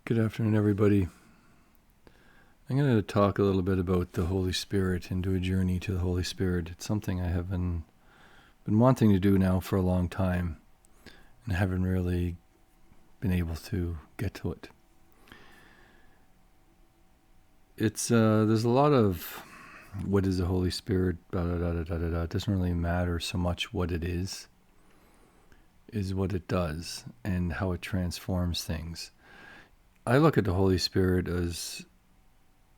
Good afternoon, everybody. I'm going to talk a little bit about the Holy Spirit and do a journey to the Holy Spirit. It's something I have been wanting to do now for a long time and haven't really been able to get to it. There's a lot of what is the Holy Spirit, da da da da da da. It doesn't really matter so much what it is what it does and how it transforms things. I look at the Holy Spirit as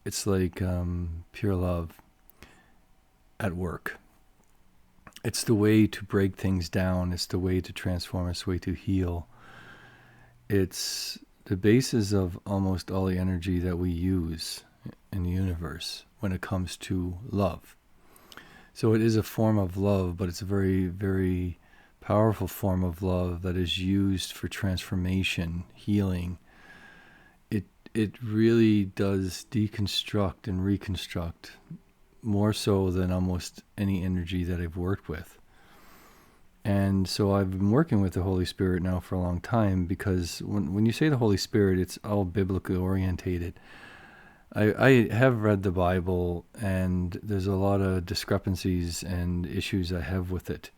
it's like pure love at work. It's the way to break things down. It's the way to transform. It's the way to heal. It's the basis of almost all the energy that we use in the universe when it comes to love. So it is a form of love, but it's a very, very powerful form of love that is used for transformation, healing. It really does deconstruct and reconstruct more so than almost any energy that I've worked with. And so I've been working with the Holy Spirit now for a long time because when you say the Holy Spirit, it's all biblically orientated. I have read the Bible, and there's a lot of discrepancies and issues I have with it.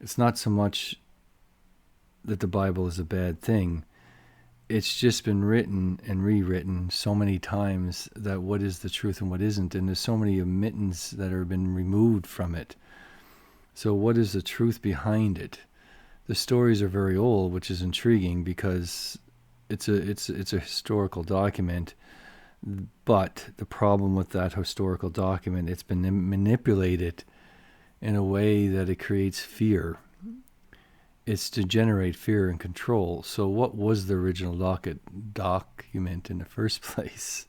It's not so much that the Bible is a bad thing. It's just been written and rewritten so many times that what is the truth and what isn't, and there's so many omittance that have been removed from it. So what is the truth behind it? The stories are very old, which is intriguing because it's a historical document. But the problem with that historical document, it's been manipulated in a way that it creates fear. It's to generate fear and control. So what was the original document in the first place?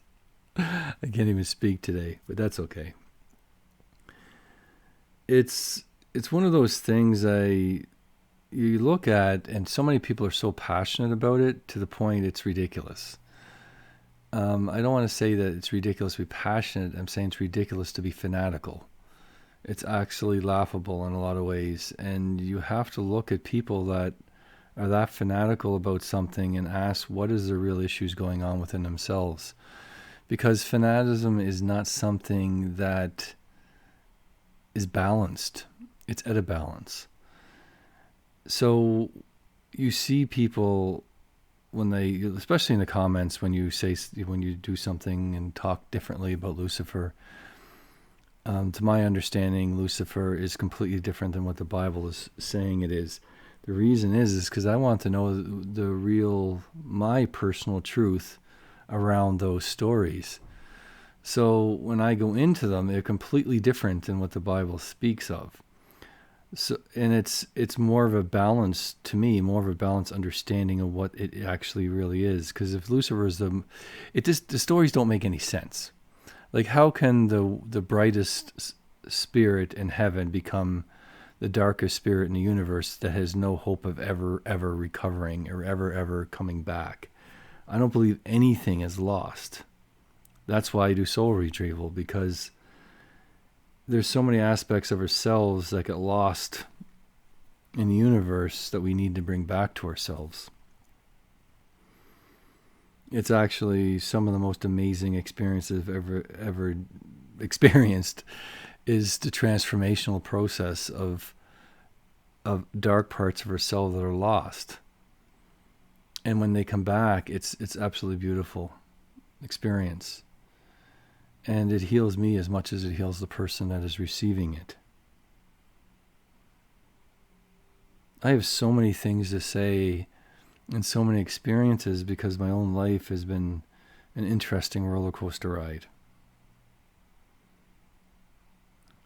I can't even speak today, but that's okay. It's one of those things you look at, and so many people are so passionate about it to the point it's ridiculous. I don't want to say that it's ridiculous to be passionate. I'm saying it's ridiculous to be fanatical. It's actually laughable in a lot of ways. And you have to look at people that are that fanatical about something and ask what is the real issues going on within themselves. Because fanaticism is not something that is balanced. It's at a balance. So you see people when they, especially in the comments, when you do something and talk differently about Lucifer, to my understanding, Lucifer is completely different than what the Bible is saying it is. The reason is because I want to know my personal truth around those stories. So when I go into them, they're completely different than what the Bible speaks of. So, and it's more of a balance to me, more of a balanced understanding of what it actually really is. Because if Lucifer is the stories don't make any sense. Like, how can the brightest spirit in heaven become the darkest spirit in the universe that has no hope of ever recovering or ever coming back? I don't believe anything is lost. That's why I do soul retrieval, because there's so many aspects of ourselves that get lost in the universe that we need to bring back to ourselves. It's actually some of the most amazing experiences I've ever experienced is the transformational process of dark parts of ourselves that are lost. And when they come back, it's absolutely beautiful experience. And it heals me as much as it heals the person that is receiving it. I have so many things to say and so many experiences because my own life has been an interesting roller coaster ride.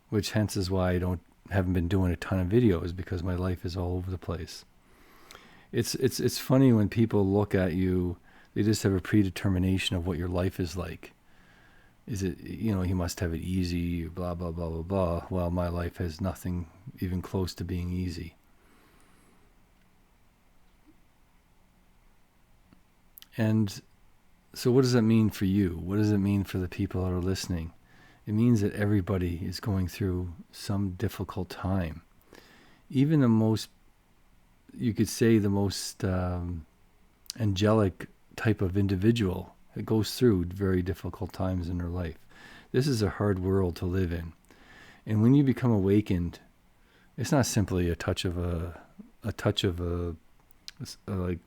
Which hence is why I haven't been doing a ton of videos, because my life is all over the place. It's funny when people look at you, they just have a predetermination of what your life is like. Is it, you must have it easy, blah, blah, blah, blah, blah. Well, my life has nothing even close to being easy. And so what does that mean for you? What does it mean for the people that are listening? It means that everybody is going through some difficult time. Even the most, you could say the most angelic type of individual that goes through very difficult times in their life. This is a hard world to live in. And when you become awakened, it's not simply a touch of like,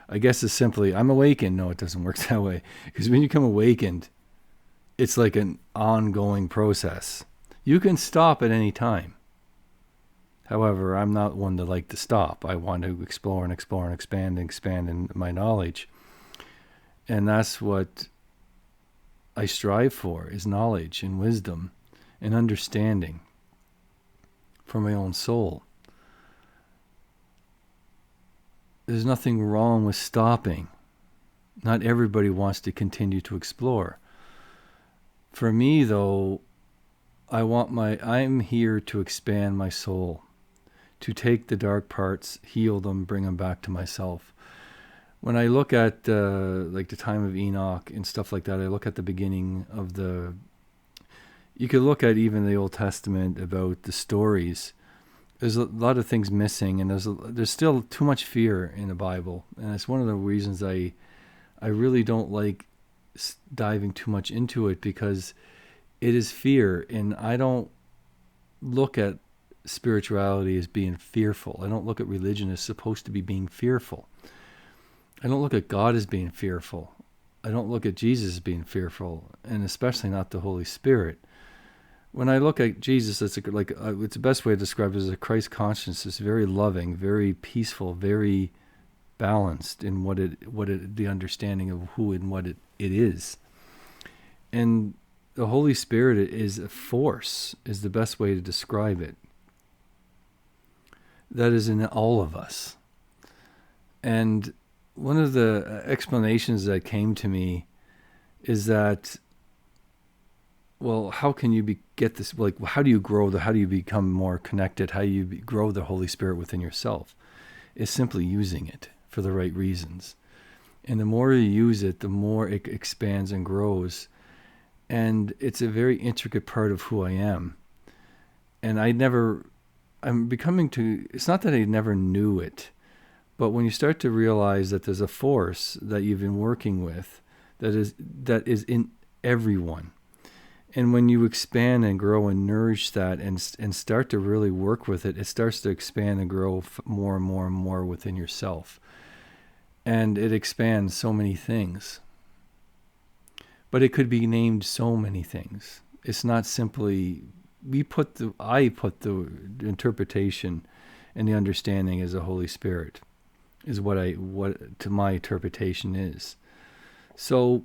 I guess it's simply, I'm awakened. No, it doesn't work that way. Because when you become awakened, it's like an ongoing process. You can stop at any time. However, I'm not one to like to stop. I want to explore and explore and expand in my knowledge. And that's what I strive for, is knowledge and wisdom and understanding for my own soul. There's nothing wrong with stopping. Not everybody wants to continue to explore. For me, though, I'm here to expand my soul, to take the dark parts, heal them, bring them back to myself. When I look at like the time of Enoch and stuff like that, I look at the beginning of you could look at even the Old Testament about the stories. There's a lot of things missing, and there's still too much fear in the Bible, and it's one of the reasons I really don't like diving too much into it, because it is fear, and I don't look at spirituality as being fearful. I don't look at religion as supposed to be being fearful. I don't look at God as being fearful. I don't look at Jesus as being fearful, and especially not the Holy Spirit. When I look at Jesus, it's the best way to describe it as a Christ consciousness. It's very loving, very peaceful, very balanced in the understanding of who and what it is. And the Holy Spirit is a force, is the best way to describe it. That is in all of us. And one of the explanations that came to me is that, well, how can you get this? Like, how do you grow? How do you become more connected? How do you grow the Holy Spirit within yourself? It's simply using it for the right reasons. And the more you use it, the more it expands and grows. And it's a very intricate part of who I am. And it's not that I never knew it, but when you start to realize that there's a force that you've been working with that is in everyone. And when you expand and grow and nourish that and start to really work with it, it starts to expand and grow more and more and more within yourself. And it expands so many things. But it could be named so many things. It's not simply, I put the interpretation and the understanding as the Holy Spirit is what to my interpretation is. So,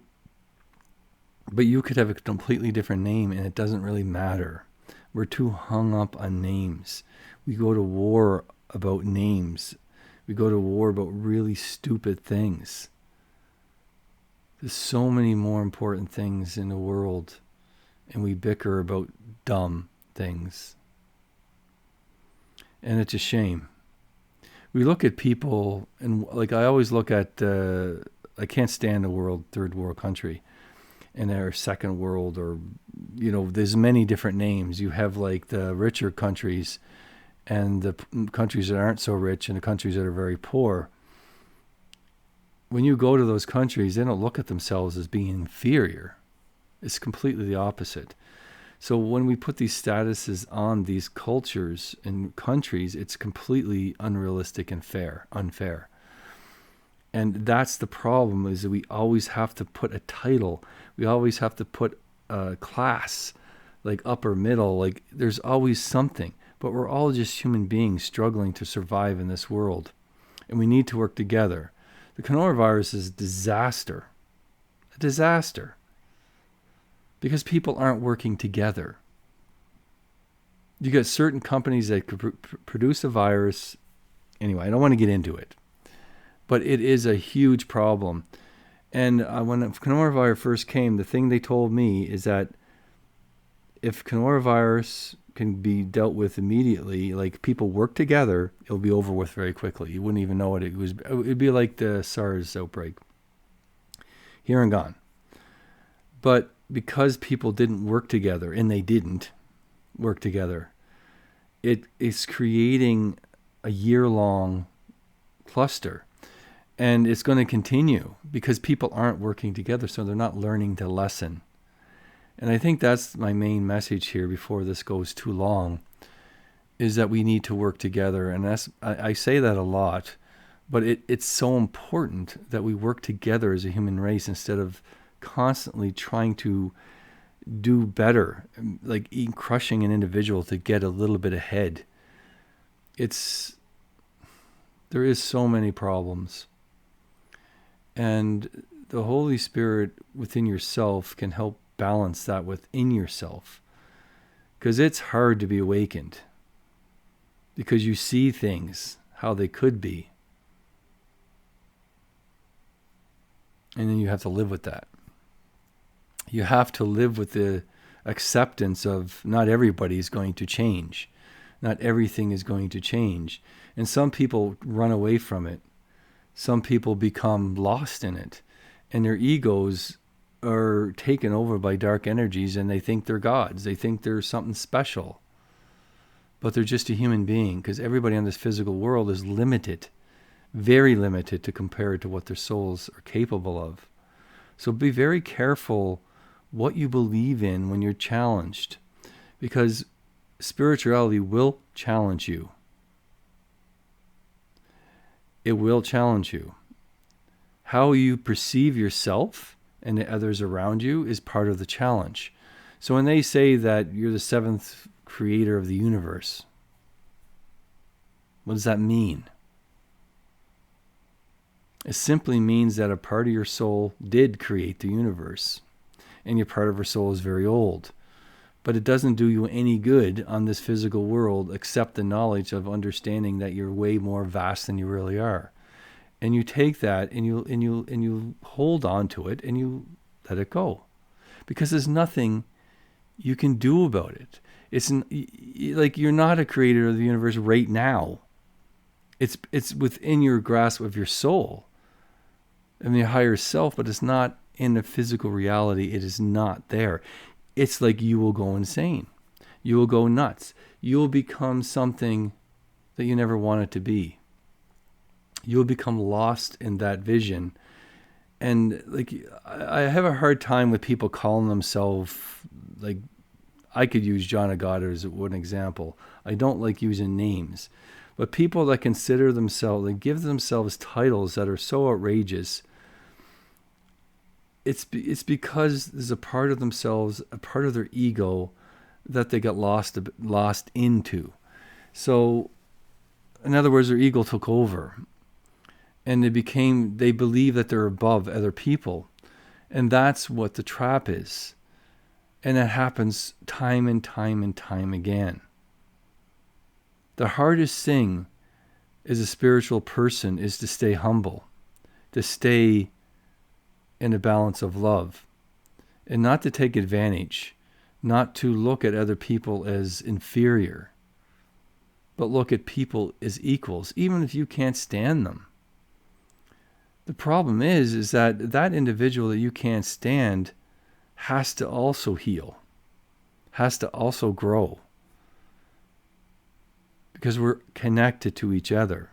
but you could have a completely different name, and it doesn't really matter. We're too hung up on names. We go to war about names. We go to war about really stupid things. There's so many more important things in the world, and we bicker about dumb things. And it's a shame. We look at people, and like I always look at, I can't stand a third world country. And they're second world, or, there's many different names. You have like the richer countries and the countries that aren't so rich and the countries that are very poor. When you go to those countries, they don't look at themselves as being inferior. It's completely the opposite. So when we put these statuses on these cultures and countries, it's completely unrealistic and unfair. And that's the problem, is that we always have to put a title. We always have to put a class, like upper, middle, like there's always something. But we're all just human beings struggling to survive in this world. And we need to work together. The coronavirus is a disaster. A disaster. Because people aren't working together. You got certain companies that could produce a virus. Anyway, I don't want to get into it. But it is a huge problem. And when coronavirus first came, the thing they told me is that if coronavirus can be dealt with immediately, like people work together, it'll be over with very quickly. You wouldn't even know what it was. It'd be like the SARS outbreak. Here and gone. But because people didn't work together, and they didn't work together, it is creating a year-long cluster. And it's going to continue because people aren't working together, so they're not learning the lesson. And I think that's my main message here before this goes too long, is that we need to work together. And I say that a lot, but it's so important that we work together as a human race instead of constantly trying to do better, like crushing an individual to get a little bit ahead. There is so many problems. And the Holy Spirit within yourself can help balance that within yourself. Because it's hard to be awakened. Because you see things how they could be. And then you have to live with that. You have to live with the acceptance of not everybody's going to change. Not everything is going to change. And some people run away from it. Some people become lost in it. And their egos are taken over by dark energies and they think they're gods. They think they're something special. But they're just a human being, because everybody on this physical world is limited, very limited to compare it to what their souls are capable of. So be very careful what you believe in when you're challenged, because spirituality will challenge you. It will challenge you. How you perceive yourself and the others around you is part of the challenge. So when they say that you're the seventh creator of the universe, what does that mean? It simply means that a part of your soul did create the universe, and your part of your soul is very old. But it doesn't do you any good on this physical world except the knowledge of understanding that you're way more vast than you really are. And you take that and you hold on to it and you let it go, because there's nothing you can do about it. It's like you're not a creator of the universe right now. It's within your grasp of your soul and your higher self, but it's not in the physical reality. It is not there. It's like you will go insane. You will go nuts. You will become something that you never wanted to be. You will become lost in that vision. And like, I have a hard time with people calling themselves, like, I could use John of God as one example. I don't like using names. But people that consider themselves, that give themselves titles that are so outrageous, it's because there's a part of themselves, a part of their ego that they got lost into. So, in other words, their ego took over. And they believe that they're above other people. And that's what the trap is. And that happens time and time and time again. The hardest thing as a spiritual person is to stay humble, to stay in a balance of love, and not to take advantage, not to look at other people as inferior, but look at people as equals, even if you can't stand them. The problem is that individual that you can't stand has to also heal, has to also grow, because we're connected to each other.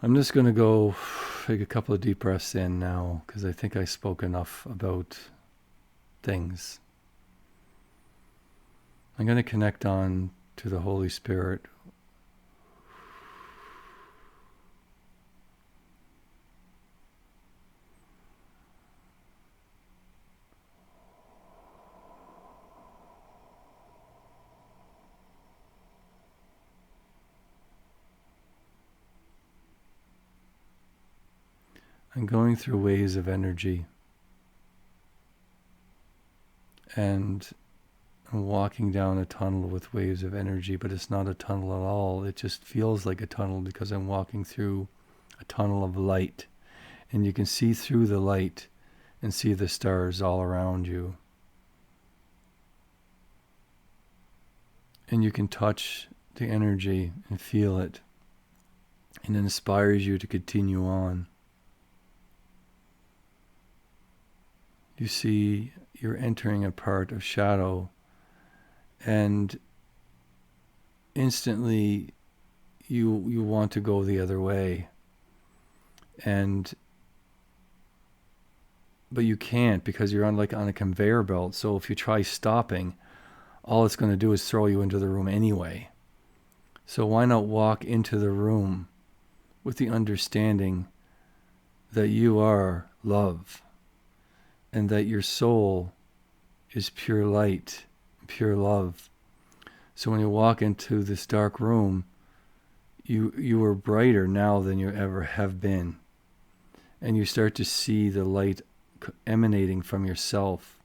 I'm just going to go take a couple of deep breaths in now, because I think I spoke enough about things. I'm going to connect on to the Holy Spirit. I'm going through waves of energy, and I'm walking down a tunnel with waves of energy, but it's not a tunnel at all. It just feels like a tunnel because I'm walking through a tunnel of light, and you can see through the light and see the stars all around you. And you can touch the energy and feel it, and it inspires you to continue on. You see you're entering a part of shadow, and instantly you want to go the other way, but you can't because you're on a conveyor belt. So if you try stopping, all it's going to do is throw you into the room anyway. So why not walk into the room with the understanding that you are love and that your soul is pure light, pure love. So when you walk into this dark room, you are brighter now than you ever have been. And you start to see the light emanating from yourself.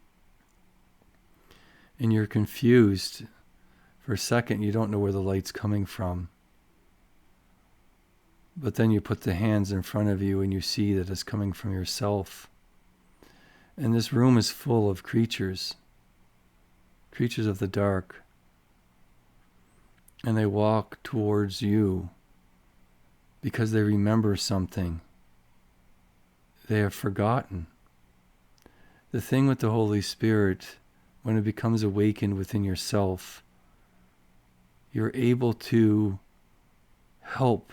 And you're confused. For a second, you don't know where the light's coming from. But then you put the hands in front of you and you see that it's coming from yourself. And this room is full of creatures of the dark. And they walk towards you because they remember something they have forgotten. The thing with the Holy Spirit, when it becomes awakened within yourself, you're able to help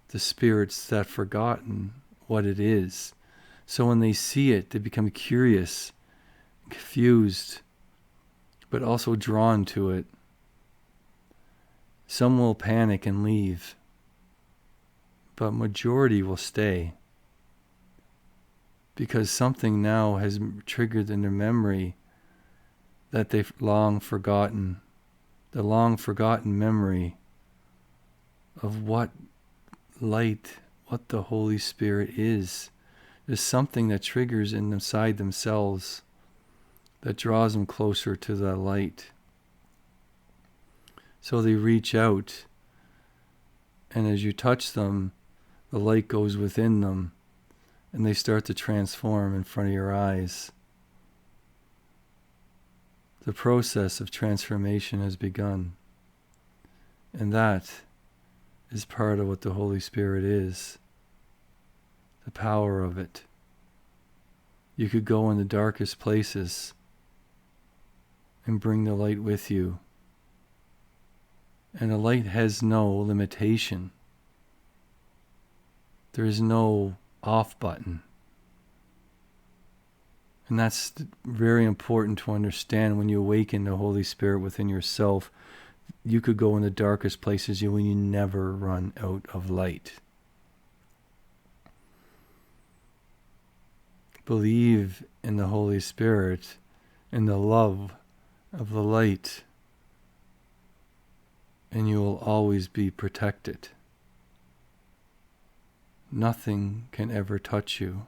the spirits that have forgotten what it is. So when they see it, they become curious, confused, but also drawn to it. Some will panic and leave, but majority will stay because something now has triggered in their memory that they've long forgotten, the long forgotten memory of what light, what the Holy Spirit is. There's something that triggers inside themselves that draws them closer to that light. So they reach out, and as you touch them, the light goes within them, and they start to transform in front of your eyes. The process of transformation has begun, and that is part of what the Holy Spirit is, the power of it. You could go in the darkest places and bring the light with you. And the light has no limitation. There is no off button. And that's very important to understand when you awaken the Holy Spirit within yourself. You could go in the darkest places and you never run out of light. Believe in the Holy Spirit, in the love of the light, and you will always be protected. Nothing can ever touch you.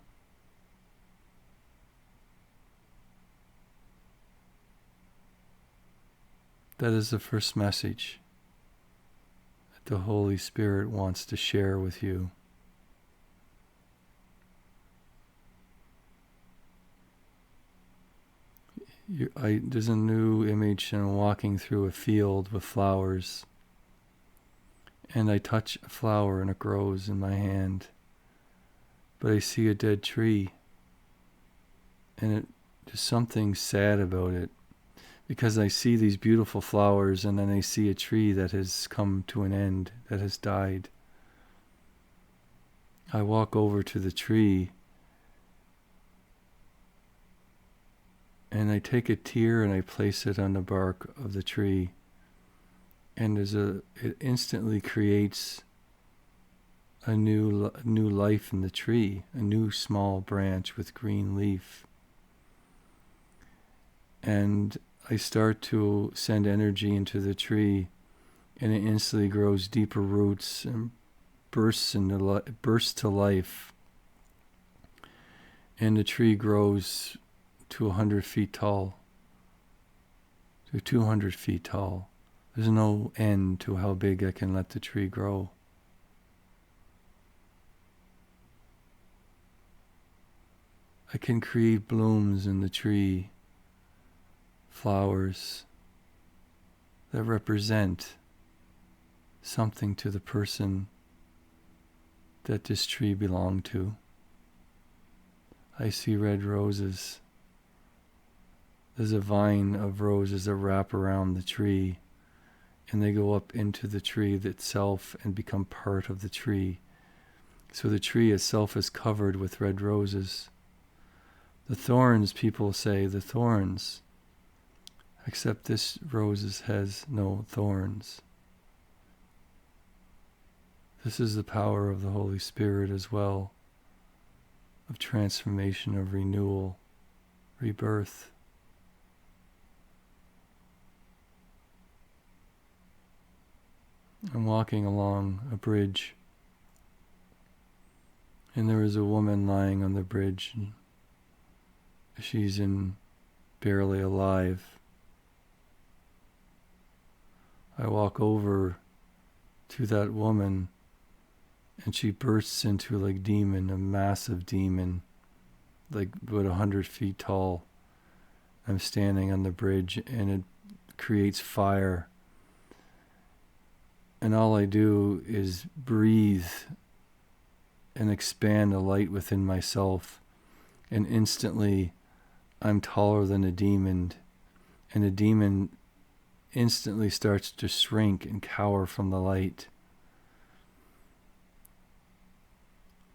That is the first message that the Holy Spirit wants to share with you. There's a new image, and I'm walking through a field with flowers, and I touch a flower and it grows in my hand, but I see a dead tree, and there's something sad about it, because I see these beautiful flowers and then I see a tree that has come to an end, that has died. I walk over to the tree and I take a tear and I place it on the bark of the tree, and it instantly creates a new life in the tree, a new small branch with green leaf. And I start to send energy into the tree, and it instantly grows deeper roots and bursts to life. And the tree grows to 100 feet tall, to 200 feet tall. There's no end to how big I can let the tree grow. I can create blooms in the tree, flowers that represent something to the person that this tree belonged to. I see red roses. There's a vine of roses that wrap around the tree, and they go up into the tree itself and become part of the tree. So the tree itself is covered with red roses. The thorns, people say, the thorns, except this rose has no thorns. This is the power of the Holy Spirit as well, of transformation, of renewal, rebirth. I'm walking along a bridge, and there is a woman lying on the bridge. And she's barely alive. I walk over to that woman, and she bursts into like demon, a massive demon, like about 100 feet tall. I'm standing on the bridge, and it creates fire. And all I do is breathe and expand the light within myself. And instantly, I'm taller than a demon. And the demon instantly starts to shrink and cower from the light.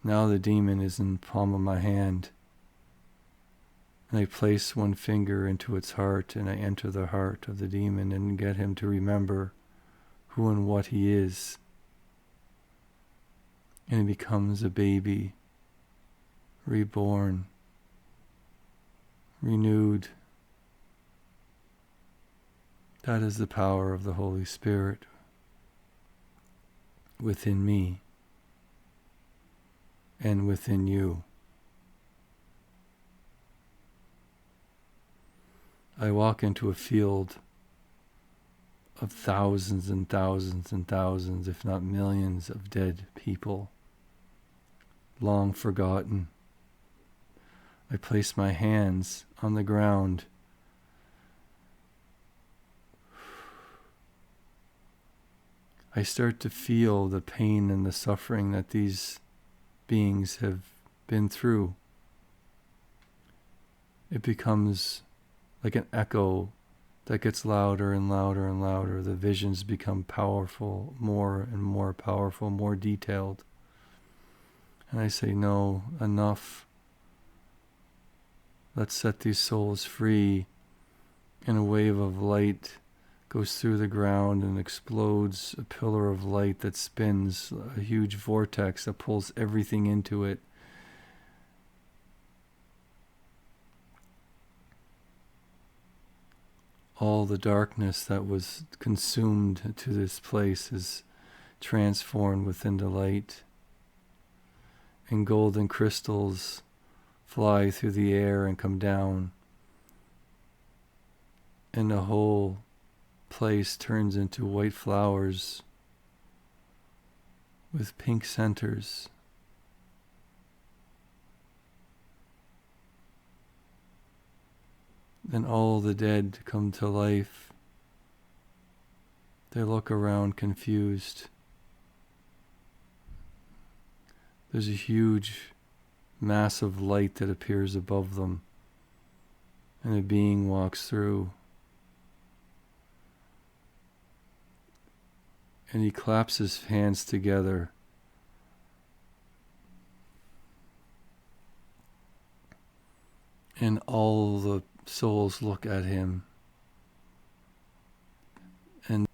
Now the demon is in the palm of my hand. And I place one finger into its heart, and I enter the heart of the demon and get him to remember who and what he is. And he becomes a baby, reborn, renewed. That is the power of the Holy Spirit within me and within you. I walk into a field of thousands and thousands and thousands, if not millions, of dead people, long forgotten. I place my hands on the ground. I start to feel the pain and the suffering that these beings have been through. It becomes like an echo that gets louder and louder and louder. The visions become powerful, more and more powerful, more detailed. And I say, no, enough. Let's set these souls free. And a wave of light goes through the ground and explodes, a pillar of light that spins, a huge vortex that pulls everything into it. All the darkness that was consumed to this place is transformed within the light. And golden crystals fly through the air and come down. And the whole place turns into white flowers with pink centers. Then all the dead come to life. They look around confused. There's a huge, massive light that appears above them, and a being walks through. And he claps his hands together. And all the souls look at him. And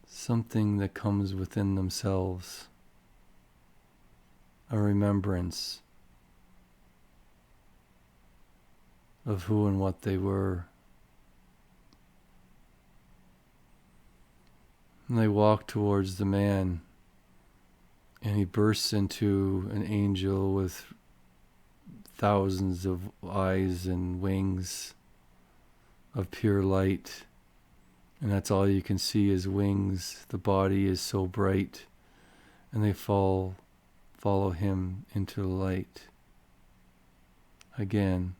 something that comes within themselves, a remembrance of who and what they were. And they walk towards the man, and he bursts into an angel with thousands of eyes and wings of pure light. And that's all you can see is wings. The body is so bright, and they follow him into the light. Again,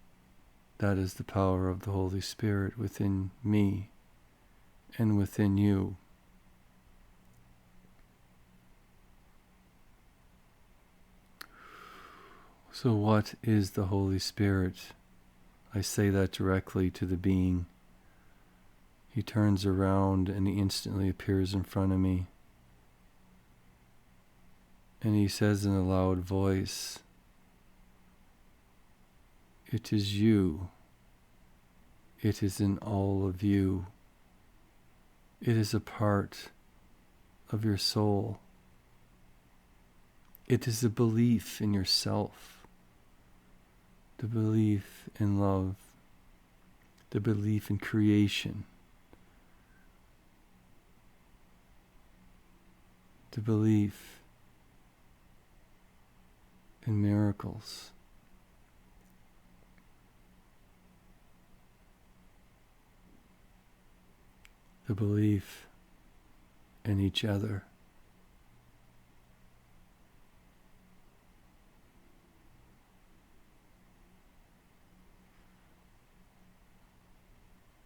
that is the power of the Holy Spirit within me and within you. So what is the Holy Spirit? I say that directly to the being. He turns around and he instantly appears in front of me. And he says in a loud voice, "It is you. It is in all of you. It is a part of your soul. It is a belief in yourself, the belief in love, the belief in creation, the belief in miracles." The belief in each other.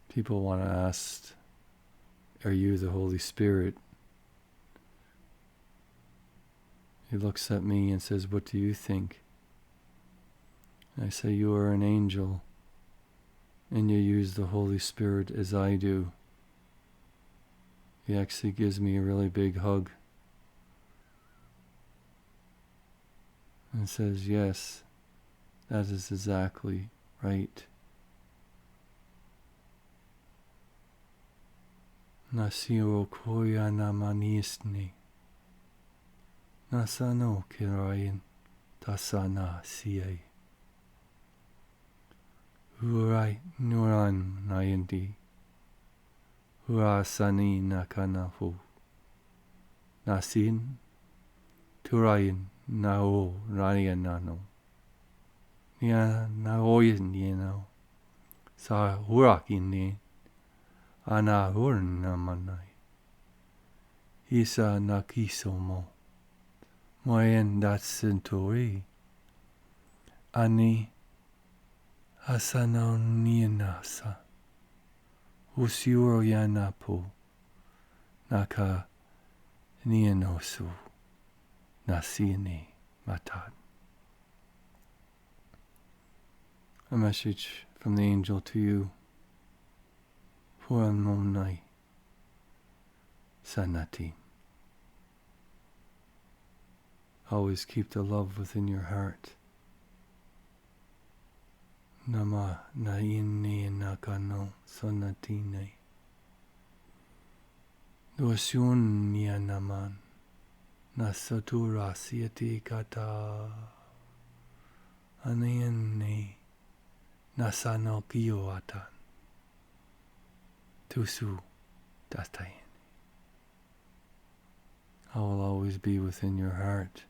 People want to ask, "Are you the Holy Spirit?" He looks at me and says, "What do you think?" I say, "You are an angel, and you use the Holy Spirit as I do." He actually gives me a really big hug and says, "Yes, that is exactly right." Nasio koya namanisni, nasano kirayan tasana siye. Urai nuran nayandi. Urasani nakanahu. Nasin turayan nao rayanano. Nia naoyan yeno. Sa hurakin ana urnamanai. Isa nakisomo. Moyen dat centauri. Ani asano nianasa. Usiuro yanapo. Naka nianosu. Nasini matan. A message from the angel to you. Puran momnai. Sanati. Always keep the love within your heart. Nama naini nakano sonatine. Dosun nianaman. Nasatura siati kata. Anayani nasano kiyoatan. Tusu datayin. I will always be within your heart.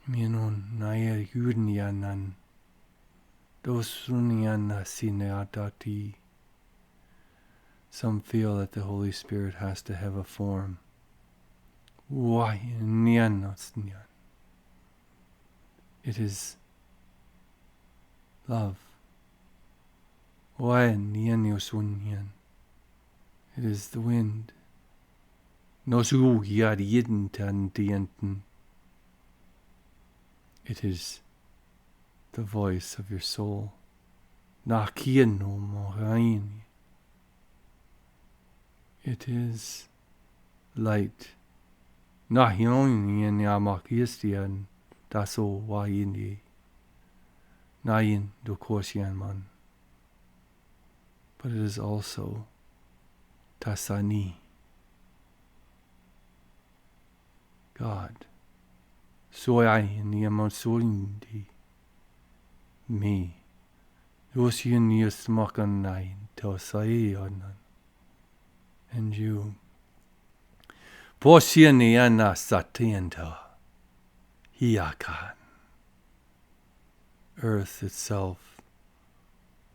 Minon nayer yudnyanan. Dosunyana sineatati. Some feel that the Holy Spirit has to have a form. Why nyanosnyan? It is love. Why nyanyosunyan? It is the wind. Nosu yadiyidin tandianten. It is the voice of your soul. Nakieno mohaini. It is light. Nahioni and yamakistian daso wayini. Nayin dokosian man. But it is also Tasani. God. Soy niyamonsolindi. Me. Yosian yasmakanain tosayanan. And you. Posianiana satienta. Hiakan. Earth itself.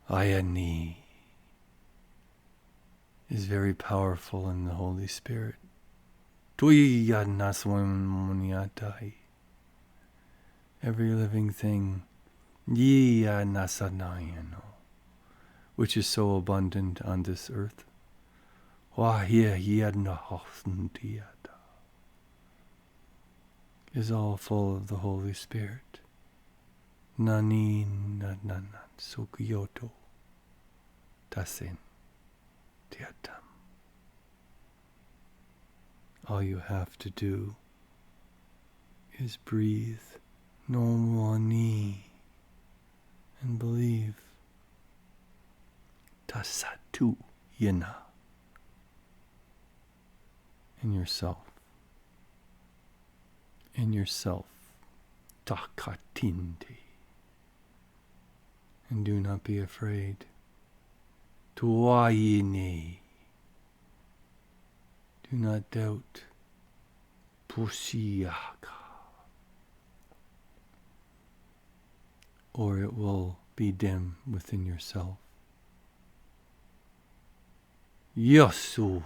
Ayani. Is very powerful in the Holy Spirit. Every living thing, which is so abundant on this earth, is all full of the Holy Spirit. Nani nanan sukyoto tasen. Tiatam. All you have to do is breathe Nomani and believe Tasatu Yena in yourself. In yourself. Takatindi. And do not be afraid. Tuayini. Do not doubt. Pusiyaka. Or it will be dim within yourself. Yasu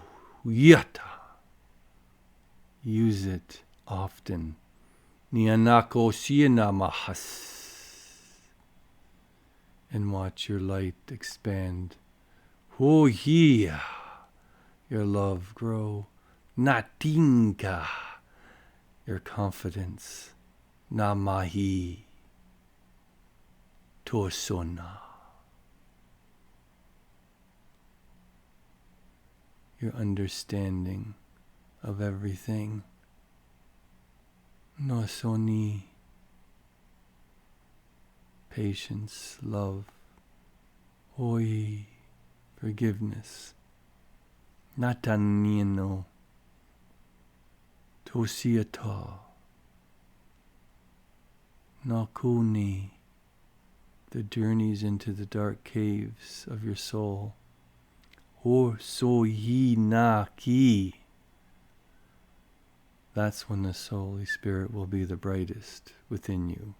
Yata. Use it often. Nianako Sienamahas. And watch your light expand. Hoya. Your love grow. Natinka. Your confidence. Namahi. Tosona. Your understanding of everything. Nosoni. Patience, love. Oi. Forgiveness. Natanino. Tosiata. Nakuni. The journeys into the dark caves of your soul. Or so ye na ki. That's when the Holy Spirit will be the brightest within you.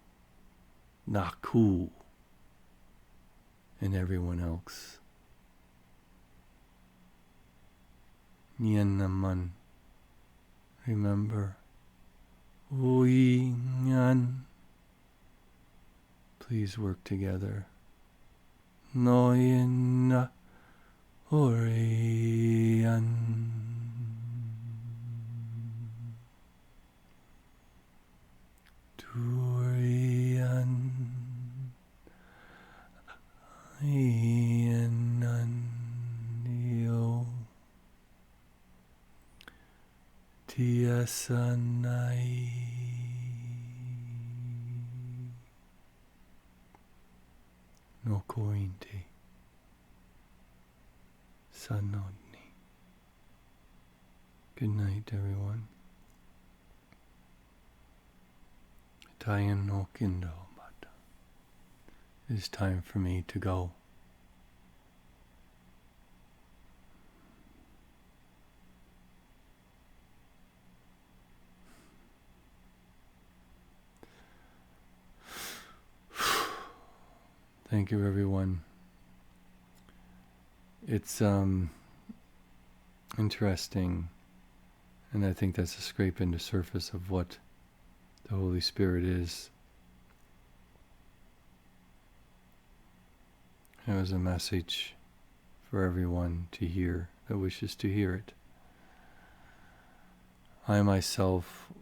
Naku. And everyone else. Nyan. Remember. Ui nyan. Please work together. Noyen Orian. Turian. Iananio. Tiasanai. No kointe. Sanodni. Good night, everyone. Tayan no kindo mata. It is time for me to go. Thank you, everyone. It's interesting, and I think that's a scraping the surface of what the Holy Spirit is. It was a message for everyone to hear that wishes to hear it. I myself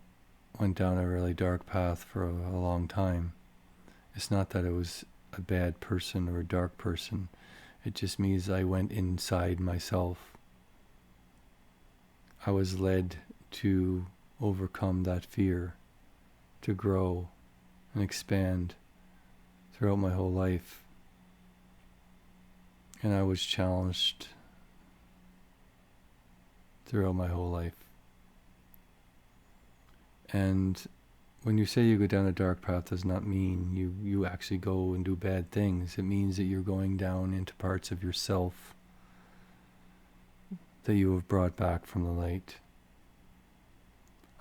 went down a really dark path for a long time. It's not that it was a bad person or a dark person. It just means I went inside myself. I was led to overcome that fear, to grow and expand throughout my whole life. And I was challenged throughout my whole life. And when you say you go down a dark path, does not mean you actually go and do bad things. It means that you're going down into parts of yourself that you have brought back from the light.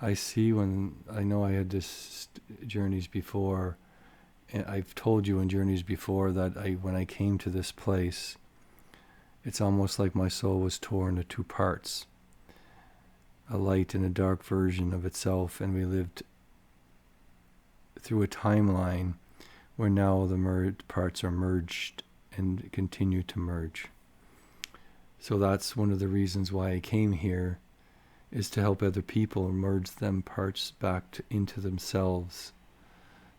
I see when I know I had this journeys before, and I've told you in journeys before that when I came to this place, it's almost like my soul was torn into two parts, a light and a dark version of itself, and we lived through a timeline where now the parts are merged and continue to merge. So that's one of the reasons why I came here, is to help other people merge them parts back into themselves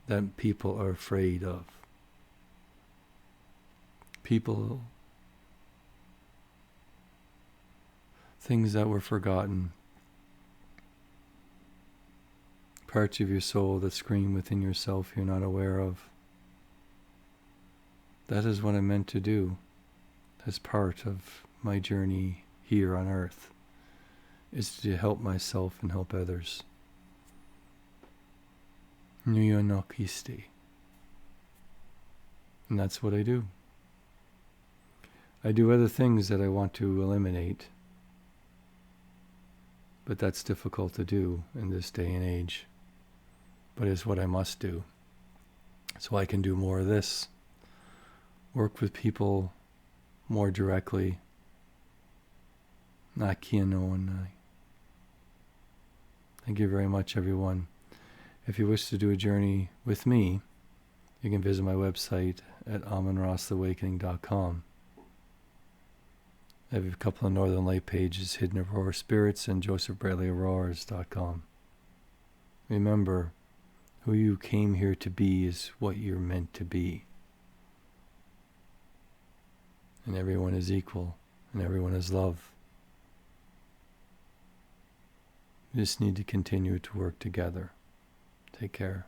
that people are afraid of. People things that were forgotten, parts of your soul that scream within yourself you're not aware of. That is what I'm meant to do as part of my journey here on earth, is to help myself and help others. Nuyo no Kisti. And that's what I do. I do other things that I want to eliminate, but that's difficult to do in this day and age. But it's what I must do. So I can do more of this, work with people more directly. Thank you very much, everyone. If you wish to do a journey with me, you can visit my website at amonrosawakening.com. I have a couple of Northern Light pages, Hidden Aurora Spirits and josephbradleyauroras.com. Remember, who you came here to be is what you're meant to be. And everyone is equal, and everyone is love. You just need to continue to work together. Take care.